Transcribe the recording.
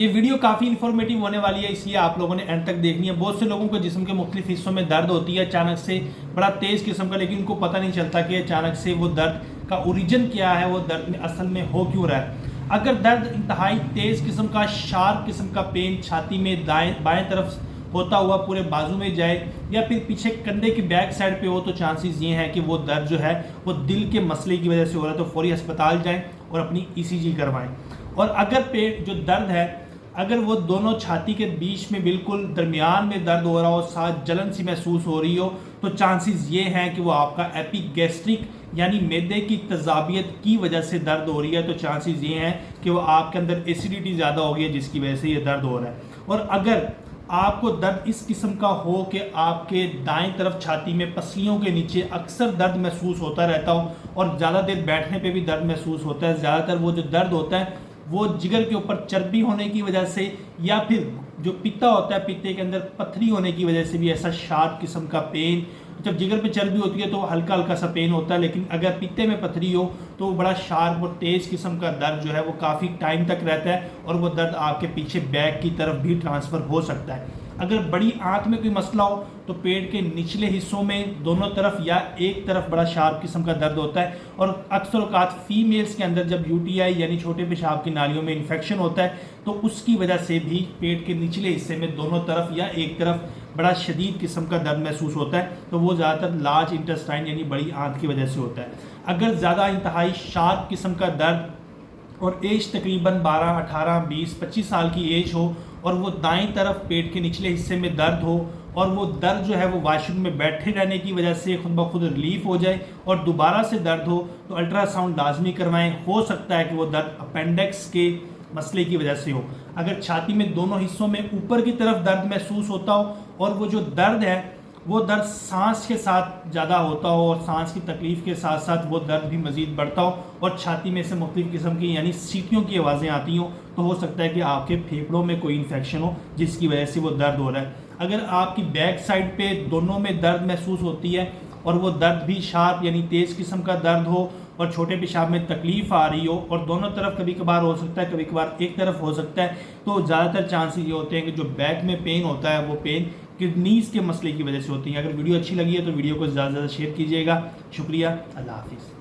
یہ ویڈیو کافی انفارمیٹیو ہونے والی ہے، اس لیے آپ لوگوں نے اینڈ تک دیکھنی ہے۔ بہت سے لوگوں کو جسم کے مختلف حصوں میں درد ہوتی ہے اچانک سے، بڑا تیز قسم کا، لیکن ان کو پتہ نہیں چلتا کہ اچانک سے وہ درد کا اوریجن کیا ہے، وہ درد میں اصل میں ہو کیوں رہا ہے۔ اگر درد انتہائی تیز قسم کا، شارپ قسم کا پین چھاتی میں بائیں طرف ہوتا ہوا پورے بازو میں جائے، یا پھر پیچھے کندھے کی بیک سائڈ پہ ہو، تو چانسز یہ ہیں کہ وہ درد جو ہے وہ دل کے مسئلے کی وجہ سے ہو رہا ہے، تو فوری ہسپتال جائیں اور اپنی ECG کروائیں۔ اور اگر پیٹ جو درد ہے، اگر وہ دونوں چھاتی کے بیچ میں بالکل درمیان میں درد ہو رہا ہو، ساتھ جلن سی محسوس ہو رہی ہو، تو چانسز یہ ہیں کہ وہ آپ کا ایپی گیسٹرک یعنی معدے کی تذابیت کی وجہ سے درد ہو رہی ہے، تو چانسز یہ ہیں کہ وہ آپ کے اندر ایسیڈیٹی زیادہ ہو گئی ہے، جس کی وجہ سے یہ درد ہو رہا ہے۔ اور اگر آپ کو درد اس قسم کا ہو کہ آپ کے دائیں طرف چھاتی میں پسلیوں کے نیچے اکثر درد محسوس ہوتا رہتا ہو، اور زیادہ دیر بیٹھنے پہ بھی درد محسوس ہوتا ہے، زیادہ تر وہ جو درد ہوتا ہے وہ جگر کے اوپر چربی ہونے کی وجہ سے، یا پھر جو پتا ہوتا ہے پتے کے اندر پتھری ہونے کی وجہ سے بھی ایسا شارپ قسم کا پین، جب جگر پہ چربی ہوتی ہے تو ہلکا ہلکا سا پین ہوتا ہے، لیکن اگر پتے میں پتھری ہو تو وہ بڑا شارپ اور تیز قسم کا درد جو ہے وہ کافی ٹائم تک رہتا ہے، اور وہ درد آپ کے پیچھے بیک کی طرف بھی ٹرانسفر ہو سکتا ہے۔ اگر بڑی آنت میں کوئی مسئلہ ہو تو پیٹ کے نچلے حصوں میں دونوں طرف یا ایک طرف بڑا شارپ قسم کا درد ہوتا ہے، اور اکثر اوقات فیمیلز کے اندر جب UTI یعنی چھوٹے پیشاب کی نالیوں میں انفیکشن ہوتا ہے تو اس کی وجہ سے بھی پیٹ کے نچلے حصے میں دونوں طرف یا ایک طرف بڑا شدید قسم کا درد محسوس ہوتا ہے، تو وہ زیادہ تر لارج انٹسٹائن یعنی بڑی آنت کی وجہ سے ہوتا ہے۔ اگر زیادہ انتہائی شارپ قسم کا درد اور ایج تقریباً 12، 18، 20، 25 سال کی ایج ہو، اور وہ دائیں طرف پیٹ کے نچلے حصے میں درد ہو، اور وہ درد جو ہے وہ واش روم میں بیٹھے رہنے کی وجہ سے خود بخود ریلیف ہو جائے اور دوبارہ سے درد ہو، تو الٹرا ساؤنڈ لازمی کروائیں۔ ہو سکتا ہے کہ وہ درد اپینڈکس کے مسئلے کی وجہ سے ہو۔ اگر چھاتی میں دونوں حصوں میں اوپر کی طرف درد محسوس ہوتا ہو، اور وہ جو درد ہے وہ درد سانس کے ساتھ زیادہ ہوتا ہو، اور سانس کی تکلیف کے ساتھ ساتھ وہ درد بھی مزید بڑھتا ہو، اور چھاتی میں سے مختلف قسم کی یعنی سیٹیوں کی آوازیں آتی ہوں، تو ہو سکتا ہے کہ آپ کے پھیپھڑوں میں کوئی انفیکشن ہو جس کی وجہ سے وہ درد ہو رہا ہے۔ اگر آپ کی بیک سائڈ پہ دونوں میں درد محسوس ہوتی ہے، اور وہ درد بھی شارپ یعنی تیز قسم کا درد ہو، اور چھوٹے پیشاب میں تکلیف آ رہی ہو، اور دونوں طرف کبھی کبھار ہو سکتا ہے، کبھی کبھار ایک طرف ہو سکتا ہے، تو زیادہ تر چانسز یہ ہوتے ہیں کہ جو بیک میں پین ہوتا ہے وہ پین کڈنیز کے مسئلے کی وجہ سے ہوتی ہیں۔ اگر ویڈیو اچھی لگی ہے تو ویڈیو کو زیادہ سے زیادہ شیئر کیجیے گا۔ شکریہ، اللہ حافظ۔